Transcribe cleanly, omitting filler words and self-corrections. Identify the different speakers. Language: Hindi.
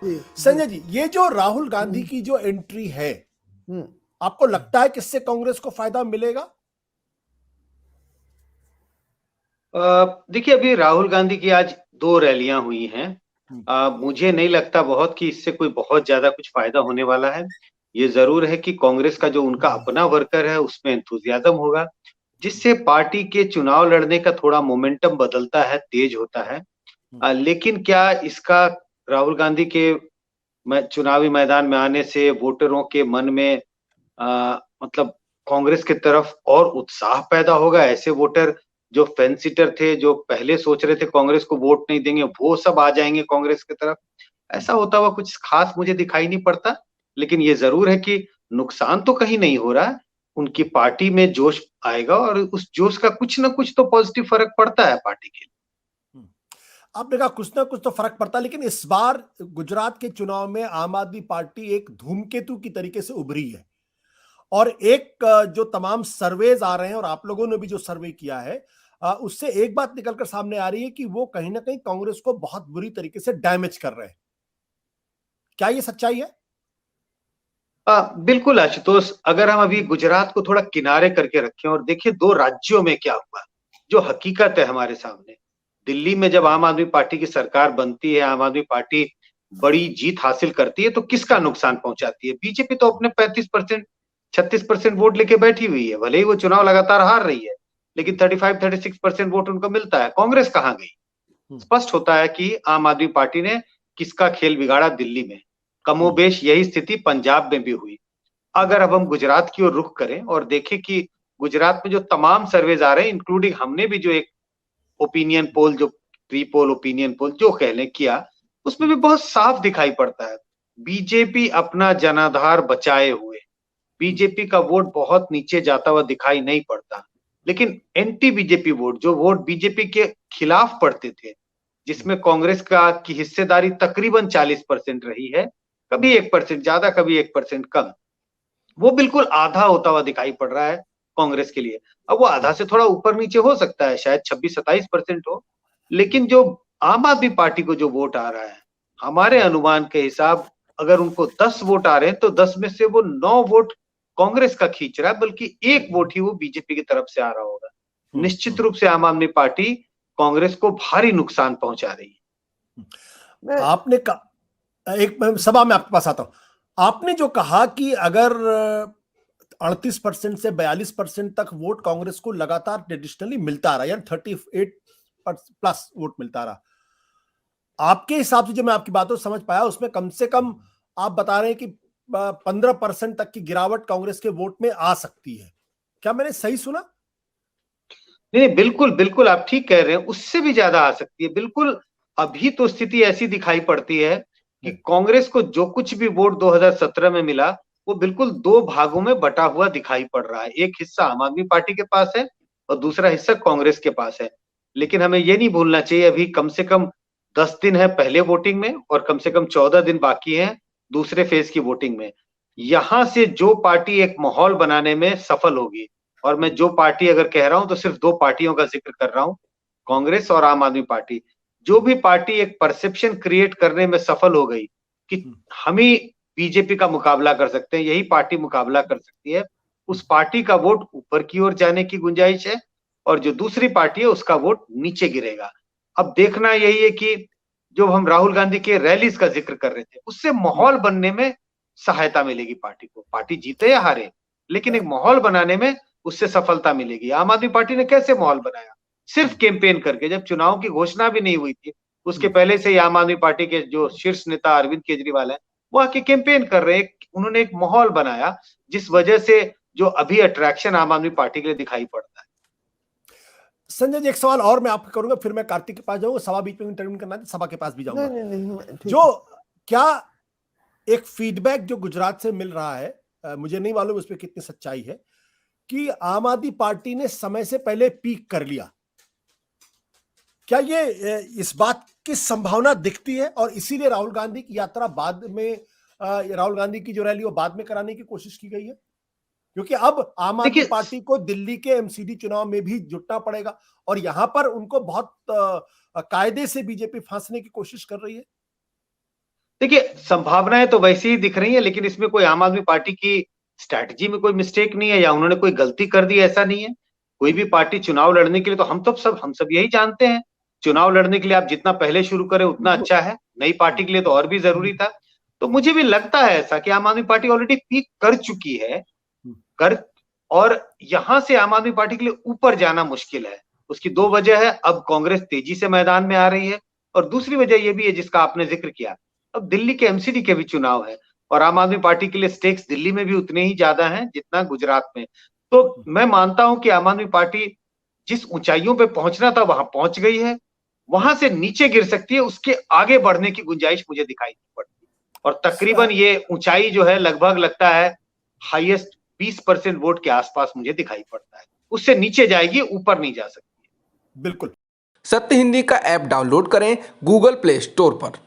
Speaker 1: जी,
Speaker 2: संजय जी, ये जो राहुल गांधी की जो एंट्री है, आपको लगता है कि इससे कांग्रेस को फायदा मिलेगा?
Speaker 3: देखिए, अभी राहुल गांधी की आज 2 रैलियां हुई हैं। मुझे नहीं लगता बहुत कि इससे कोई बहुत ज्यादा कुछ फायदा होने वाला है। ये जरूर है कि कांग्रेस का जो उनका अपना वर्कर है उसमें एंथुजियाज्म होगा, जिससे पार्टी के चुनाव लड़ने का थोड़ा मोमेंटम बदलता है, तेज होता है। लेकिन क्या इसका राहुल गांधी के चुनावी मैदान में आने से वोटरों के मन में मतलब कांग्रेस की तरफ और उत्साह पैदा होगा? ऐसे वोटर जो फेंस सिटर थे, जो पहले सोच रहे थे कांग्रेस को वोट नहीं देंगे, वो सब आ जाएंगे कांग्रेस की तरफ। ऐसा होता हुआ कुछ खास मुझे दिखाई नहीं पड़ता। लेकिन ये जरूर है कि नुकसान तो कहीं नहीं हो रहा। उनकी पार्टी में जोश आएगा और उस जोश का कुछ ना कुछ तो पॉजिटिव फर्क पड़ता है पार्टी के लिए।
Speaker 2: आपने कहा कुछ ना कुछ तो फर्क पड़ता है, लेकिन इस बार गुजरात के चुनाव में आम आदमी पार्टी एक धूमकेतु की तरीके से उभरी है। और एक जो तमाम सर्वेज आ रहे हैं और आप लोगों ने भी जो सर्वे किया है, उससे एक बात निकलकर सामने आ रही है कि वो कहीं ना कहीं कांग्रेस को बहुत बुरी तरीके से डैमेज कर रहे हैं। क्या ये सच्चाई है?
Speaker 3: बिल्कुल आशुतोष, अगर हम अभी गुजरात को थोड़ा किनारे करके रखें और देखिए 2 राज्यों में क्या हुआ, जो हकीकत है हमारे सामने। दिल्ली में जब आम आदमी पार्टी की सरकार बनती है, आम आदमी पार्टी बड़ी जीत हासिल करती है, तो किसका नुकसान पहुंचाती है? बीजेपी तो अपने 35%, 36% वोट लेके बैठी हुई है। भले ही वो चुनाव लगातार हार रही है, लेकिन 35-36% वोट उनको मिलता है। कांग्रेस कहाँ गई? स्पष्ट होता है कि आम आदमी पार्टी ने किसका खेल बिगाड़ा दिल्ली में। कमोबेश यही स्थिति पंजाब में भी हुई। अगर अब हम गुजरात की ओर रुख करें और देखें कि गुजरात में जो तमाम सर्वेज आ रहे हैं, इंक्लूडिंग हमने भी जो एक ओपिनियन पोल, जो प्री पोल ओपिनियन पोल जो कह लें किया, उसमें भी बहुत साफ दिखाई पड़ता है बीजेपी अपना जनाधार बचाए हुए। बीजेपी का वोट बहुत नीचे जाता हुआ दिखाई नहीं पड़ता। लेकिन एंटी बीजेपी वोट, जो वोट बीजेपी के खिलाफ पड़ते थे, जिसमें कांग्रेस का की हिस्सेदारी तकरीबन 40% रही है, कभी 1% ज्यादा, कभी 1% कम, वो बिल्कुल आधा होता हुआ दिखाई पड़ रहा है कांग्रेस के लिए। अब वो आधा से थोड़ा ऊपर नीचे हो सकता है, शायद 26-27% हो। लेकिन जो आम आदमी पार्टी को जो वोट आ रहा है, हमारे अनुमान के हिसाब, अगर उनको 10 वोट आ रहे हैं तो 10 में से वो 9 वोट कांग्रेस का खींच रहा है, बल्कि 1 वोट ही वो बीजेपी की तरफ से आ रहा होगा। निश्चित रूप से आम आदमी पार्टी कांग्रेस को भारी नुकसान पहुंचा रही है।
Speaker 2: आपने कहा, एक मैं सभा में आपके पास आता हूं, आपने जो कहा कि अगर 38% से 42% तक वोट कांग्रेस को लगातार ट्रेडिशनली मिलता रहा, यानी 38 प्लस वोट मिलता रहा, आपके हिसाब से जो मैं आपकी बातों से समझ पाया उसमें कम से कम आप बता रहे हैं कि 15% तक की गिरावट कांग्रेस के वोट में आ सकती है। क्या मैंने सही सुना?
Speaker 3: नहीं, बिल्कुल, बिल्कुल आप ठीक कह रहे हैं, उससे भी ज्यादा आ सकती है। बिल्कुल, अभी तो स्थिति ऐसी दिखाई पड़ती है कि कांग्रेस को जो कुछ भी वोट 2017 में मिला, वो बिल्कुल 2 भागों में बटा हुआ दिखाई पड़ रहा है। एक हिस्सा आम आदमी पार्टी के पास है और दूसरा हिस्सा कांग्रेस के पास है। लेकिन हमें ये नहीं भूलना चाहिए, अभी कम से कम 10 दिन है पहले वोटिंग में और कम से कम 14 दिन बाकी हैं दूसरे फेज की वोटिंग में। यहां से जो पार्टी एक माहौल बनाने में सफल होगी, और मैं जो पार्टी अगर कह रहा हूं तो सिर्फ 2 पार्टियों का जिक्र कर रहा हूं, कांग्रेस और आम आदमी पार्टी। जो भी पार्टी एक परसेप्शन क्रिएट करने में सफल हो गई कि हम ही बीजेपी का मुकाबला कर सकते हैं, यही पार्टी मुकाबला कर सकती है, उस पार्टी का वोट ऊपर की ओर जाने की गुंजाइश है और जो दूसरी पार्टी है उसका वोट नीचे गिरेगा। अब देखना यही है कि जो हम राहुल गांधी के रैलीज का जिक्र कर रहे थे, उससे माहौल बनने में सहायता मिलेगी पार्टी को। पार्टी जीते या हारे, लेकिन एक माहौल बनाने में उससे सफलता मिलेगी। आम आदमी पार्टी ने कैसे माहौल बनाया? सिर्फ कैंपेन करके। जब चुनाव की घोषणा भी नहीं हुई थी, उसके पहले से ही आम आदमी पार्टी के जो शीर्ष नेता अरविंद केजरीवाल है, वो आके कैंपेन कर रहे हैं। उन्होंने एक माहौल बनाया जिस वजह से जो अभी अट्रैक्शन आम आदमी पार्टी के लिए दिखाई पड़ता है।
Speaker 2: संजय जी, एक सवाल और मैं आपको करूंगा, फिर मैं कार्तिक के पास जाऊंगा। सभा बीच में इंटरव्यू करना है, सभा के पास भी जाऊंगा।
Speaker 1: नहीं नहीं नहीं, ठीक
Speaker 2: जो
Speaker 1: है।
Speaker 2: क्या एक फीडबैक जो गुजरात से मिल रहा है, मुझे नहीं मालूम उस पर कितनी सच्चाई है, कि आम आदमी पार्टी ने समय से पहले पीक कर लिया। क्या ये इस बात की संभावना दिखती है और इसीलिए राहुल गांधी की यात्रा बाद में, राहुल गांधी की जो रैली वो बाद में कराने की कोशिश की गई है? क्योंकि अब आम आदमी
Speaker 3: देखिए,
Speaker 2: पार्टी को दिल्ली के एमसीडी चुनाव में भी जुटना पड़ेगा और यहां पर उनको बहुत कायदे से बीजेपी फांसने की कोशिश कर रही है।
Speaker 3: देखिए, संभावनाएं तो वैसी ही दिख रही है, लेकिन इसमें कोई आम आदमी पार्टी की स्ट्रैटेजी में कोई मिस्टेक नहीं है या उन्होंने कोई गलती कर दी, ऐसा नहीं है। कोई भी पार्टी चुनाव लड़ने के लिए, तो हम सब यही जानते हैं, चुनाव लड़ने के लिए आप जितना पहले शुरू करें उतना अच्छा है। नई पार्टी के लिए तो और भी जरूरी था। तो मुझे भी लगता है ऐसा कि आम आदमी पार्टी ऑलरेडी पीक कर चुकी है, कर और यहां से आम आदमी पार्टी के लिए ऊपर जाना मुश्किल है। उसकी दो वजह है, अब कांग्रेस तेजी से मैदान में आ रही है, और दूसरी वजह यह भी है जिसका आपने जिक्र किया, अब दिल्ली के एमसीडी के भी चुनाव है, और आम आदमी पार्टी के लिए स्टेक्स दिल्ली में भी उतने ही ज्यादा हैं जितना गुजरात में। तो मैं मानता हूं कि आम आदमी पार्टी जिस ऊंचाइयों पे पहुंचना था वहां पहुंच गई है, वहां से नीचे गिर सकती है, उसके आगे बढ़ने की गुंजाइश मुझे दिखाई नहीं पड़ती। और तकरीबन ये ऊंचाई जो है लगभग लगता है हाईएस्ट 20% वोट के आसपास मुझे दिखाई पड़ता है, उससे नीचे जाएगी, ऊपर नहीं जा सकती।
Speaker 2: बिल्कुल।
Speaker 1: सत्य हिंदी का ऐप डाउनलोड करें गूगल प्ले स्टोर पर।